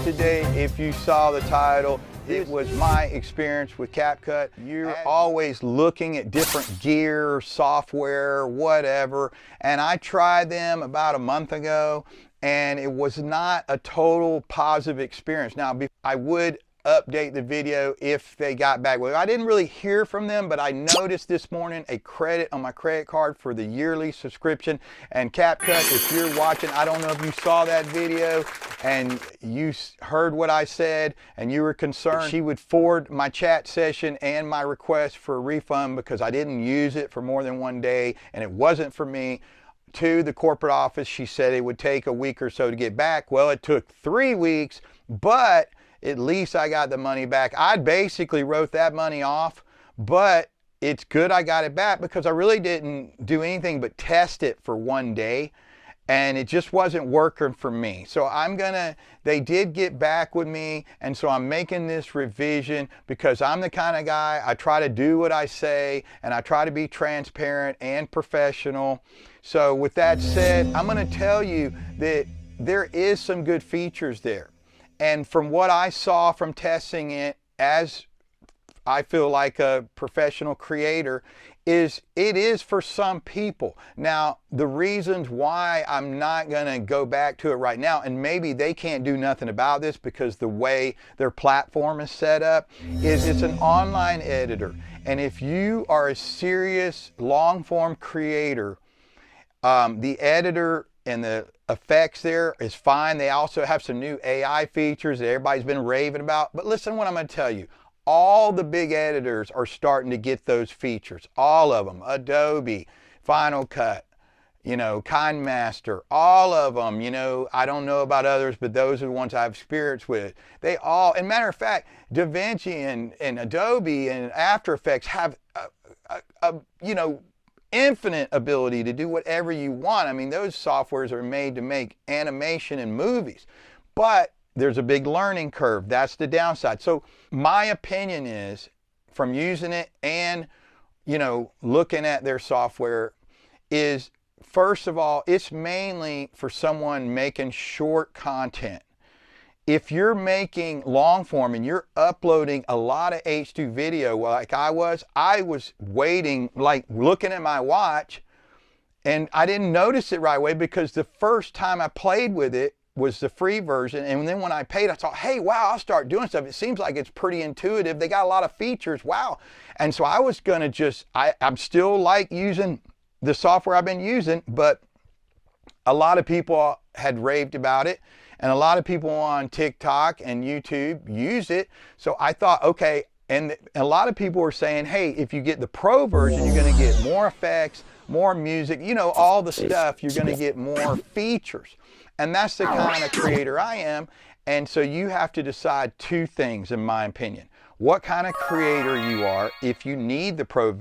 today, if you saw the title, it was my experience with Capcut. You're always looking at different gear, software, whatever, and I tried them about a month ago, and it was not a total positive experience. Now, I would update the video if they got back with it. I didn't really hear from them, but I noticed this morning a credit on my credit card for the yearly subscription. And Capcut, if you're watching, I don't know if you saw that video and you heard what I said and you were concerned, she would forward my chat session and my request for a refund because I didn't use it for more than one day and it wasn't for me, to the corporate office. She said it would take a week or so to get back. Well, it took 3 weeks, but at least I got the money back. I basically wrote that money off, but it's good I got it back because I really didn't do anything but test it for one day and it just wasn't working for me. So they did get back with me, and so I'm making this revision because I'm the kind of guy, I try to do what I say and I try to be transparent and professional. So with that said, I'm gonna tell you that there is some good features there. And from what I saw from testing it, as I feel like a professional creator, it is for some people. Now, the reasons why I'm not gonna go back to it right now, and maybe they can't do nothing about this because the way their platform is set up, is it's an online editor. And if you are a serious long-form creator, the editor and the effects there is fine. They also have some new AI features that everybody's been raving about. But listen what I'm going to tell you. All the big editors are starting to get those features. All of them. Adobe, Final Cut, KineMaster, all of them. I don't know about others, but those are the ones I have experience with. They all, and matter of fact, DaVinci and Adobe and After Effects have infinite ability to do whatever you want. I mean, those softwares are made to make animation and movies, but there's a big learning curve. That's the downside. So my opinion is, from using it and looking at their software, is first of all, it's mainly for someone making short content. If you're making long form and you're uploading a lot of H2 video like I was waiting, like looking at my watch, and I didn't notice it right away because the first time I played with it was the free version. And then when I paid, I thought, hey, wow, I'll start doing stuff. It seems like it's pretty intuitive. They got a lot of features. Wow. And so I was going to I'm still like using the software I've been using, but a lot of people had raved about it. And a lot of people on TikTok and YouTube use it. So I thought, okay, and a lot of people were saying, hey, if you get the pro version, you're gonna get more effects, more music, all the stuff, you're gonna get more features. And that's the kind of creator I am. And so you have to decide two things, in my opinion. What kind of creator you are. If you need the pro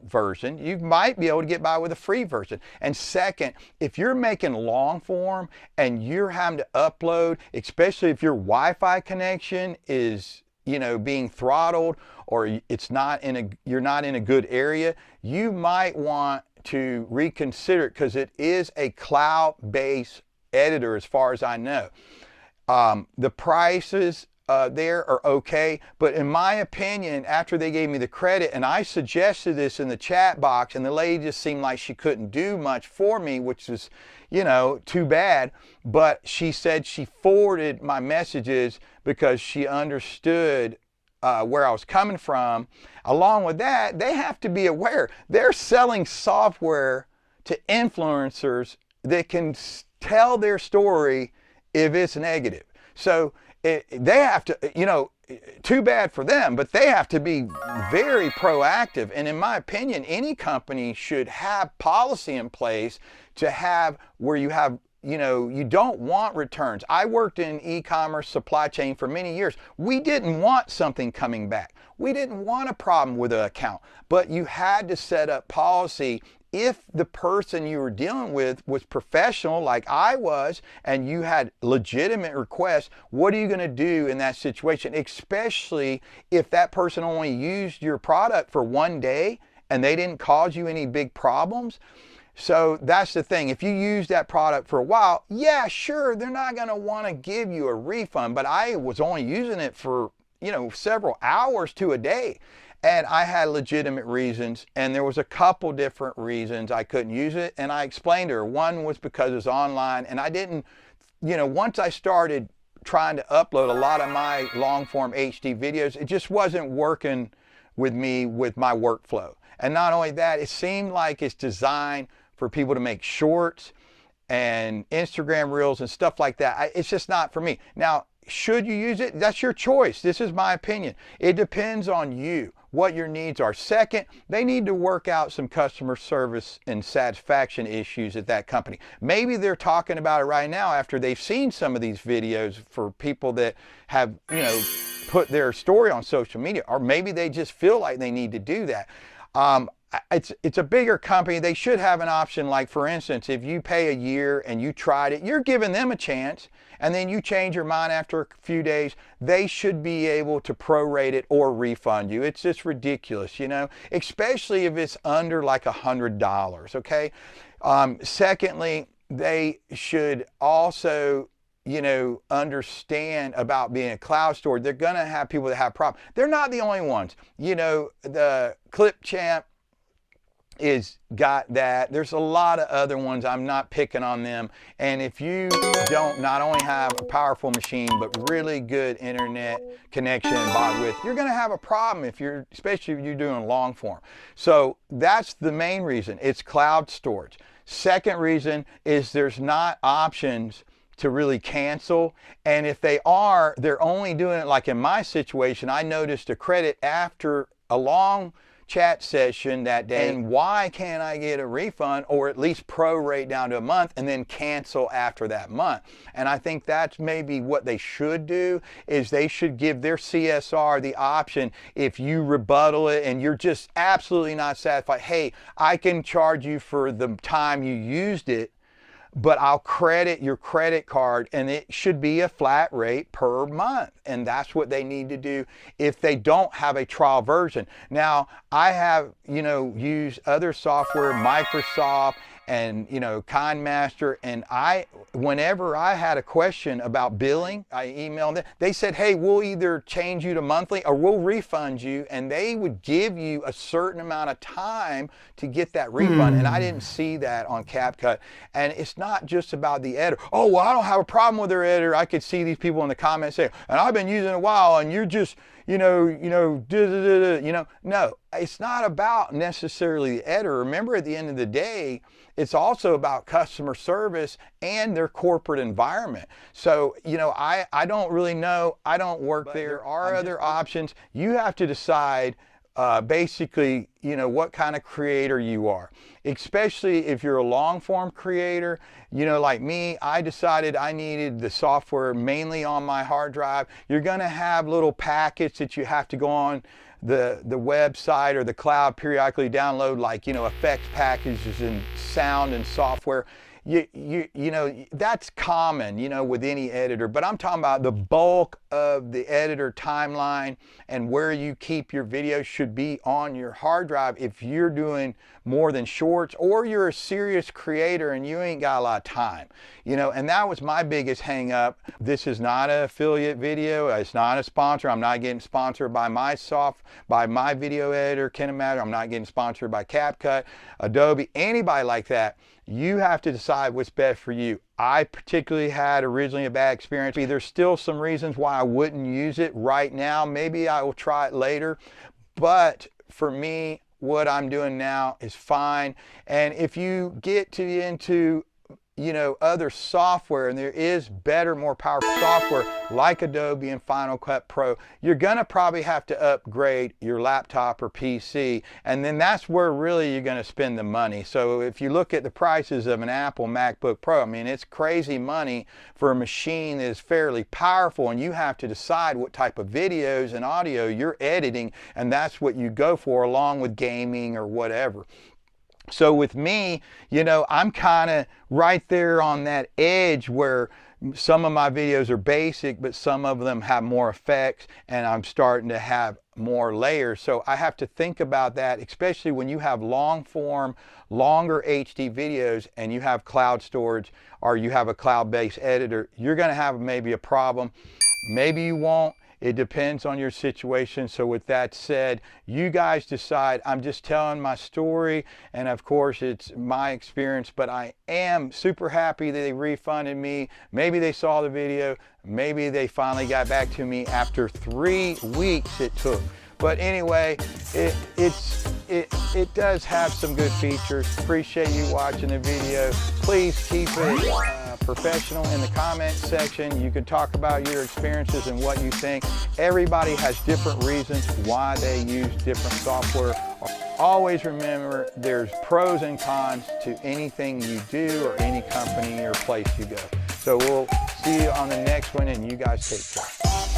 version, you might be able to get by with a free version. And second, if you're making long form and you're having to upload, especially if your Wi-Fi connection is being throttled, or you're not in a good area, you might want to reconsider it because it is a cloud-based editor as far as I know. The prices there are okay, but in my opinion, after they gave me the credit, and I suggested this in the chat box, and the lady just seemed like she couldn't do much for me, which is, too bad, but she said she forwarded my messages because she understood where I was coming from. Along with that, they have to be aware. They're selling software to influencers that can tell their story if it's negative. So they have to, too bad for them, but they have to be very proactive. And in my opinion, any company should have policy in place to have where you have, you don't want returns. I worked in e-commerce supply chain for many years. We didn't want something coming back. We didn't want a problem with an account, but you had to set up policy. If the person you were dealing with was professional like I was, and you had legitimate requests, what are you going to do in that situation? Especially if that person only used your product for one day and they didn't cause you any big problems. So that's the thing. If you use that product for a while, yeah, sure, they're not going to want to give you a refund. But I was only using it for, several hours to a day. And I had legitimate reasons, and there was a couple different reasons I couldn't use it. And I explained to her. One was because it's online, and I didn't, once I started trying to upload a lot of my long form HD videos, it just wasn't working with me with my workflow. And not only that, it seemed like it's designed for people to make shorts and Instagram reels and stuff like that. It's just not for me. Now, should you use it? That's your choice. This is my opinion. It depends on you, what your needs are. Second, they need to work out some customer service and satisfaction issues at that company. Maybe they're talking about it right now after they've seen some of these videos for people that have, put their story on social media, or maybe they just feel like they need to do that. It's a bigger company. They should have an option, like, for instance, if you pay a year and you tried it, you're giving them a chance, and then you change your mind after a few days, they should be able to prorate it or refund you. It's just ridiculous, especially if it's under like $100, okay? Secondly, they should also understand about being a cloud store. They're going to have people that have problems. They're not the only ones. The Clipchamp is got that. There's a lot of other ones. I'm not picking on them. And if you don't not only have a powerful machine, but really good internet connection and bandwidth, you're going to have a problem especially if you're doing long form. So that's the main reason. It's cloud storage. Second reason is there's not options to really cancel, and if they are, they're only doing it, like in my situation, I noticed a credit after a long chat session that day. And why can't I get a refund, or at least prorate down to a month and then cancel after that month? And I think that's maybe what they should do, is they should give their CSR the option, if you rebuttal it and you're just absolutely not satisfied, hey, I can charge you for the time you used it, but I'll credit your credit card, and it should be a flat rate per month. And that's what they need to do if they don't have a trial version. Now, I have, used other software, Microsoft and, KindMaster, and whenever I had a question about billing, I emailed them. They said, hey, we'll either change you to monthly or we'll refund you, and they would give you a certain amount of time to get that refund. And I didn't see that on Capcut. And it's not just about the editor. Oh, well, I don't have a problem with their editor. I could see these people in the comments saying, and I've been using it a while, and you're just, no, it's not about necessarily the editor. Remember, at the end of the day, it's also about customer service and their corporate environment. So, I don't really know. I don't work there. There are other options. You have to decide basically, what kind of creator you are. Especially if you're a long form creator, like me, I decided I needed the software mainly on my hard drive. You're going to have little packets that you have to go on the website or the cloud periodically download, like, effects packages and sound and software. That's common, with any editor, but I'm talking about the bulk of the editor timeline and where you keep your videos should be on your hard drive if you're doing more than shorts, or you're a serious creator and you ain't got a lot of time, and that was my biggest hang up. This is not an affiliate video. It's not a sponsor. I'm not getting sponsored by by my video editor, Kinematic. I'm not getting sponsored by Capcut, Adobe, anybody like that. You have to decide what's best for you. I particularly had originally a bad experience. There's still some reasons why I wouldn't use it right now. Maybe I will try it later. But for me, what I'm doing now is fine. And if you get into other software, and there is better, more powerful software like Adobe and Final Cut Pro, you're gonna probably have to upgrade your laptop or PC, and then that's where really you're gonna spend the money. So if you look at the prices of an Apple MacBook Pro, it's crazy money for a machine that is fairly powerful, and you have to decide what type of videos and audio you're editing, and that's what you go for, along with gaming or whatever. So with me, I'm kind of right there on that edge where some of my videos are basic, but some of them have more effects, and I'm starting to have more layers. So I have to think about that, especially when you have long form, longer HD videos and you have cloud storage or you have a cloud-based editor. You're going to have maybe a problem. Maybe you won't. It depends on your situation. So with that said, you guys decide. I'm just telling my story, and of course it's my experience, but I am super happy that they refunded me. Maybe they saw the video, maybe they finally got back to me after 3 weeks it took. But anyway, it does have some good features. Appreciate you watching the video. Please keep it professional in the comments section. You can talk about your experiences and what you think. Everybody has different reasons why they use different software. Always remember, there's pros and cons to anything you do or any company or place you go. So we'll see you on the next one, and you guys take care.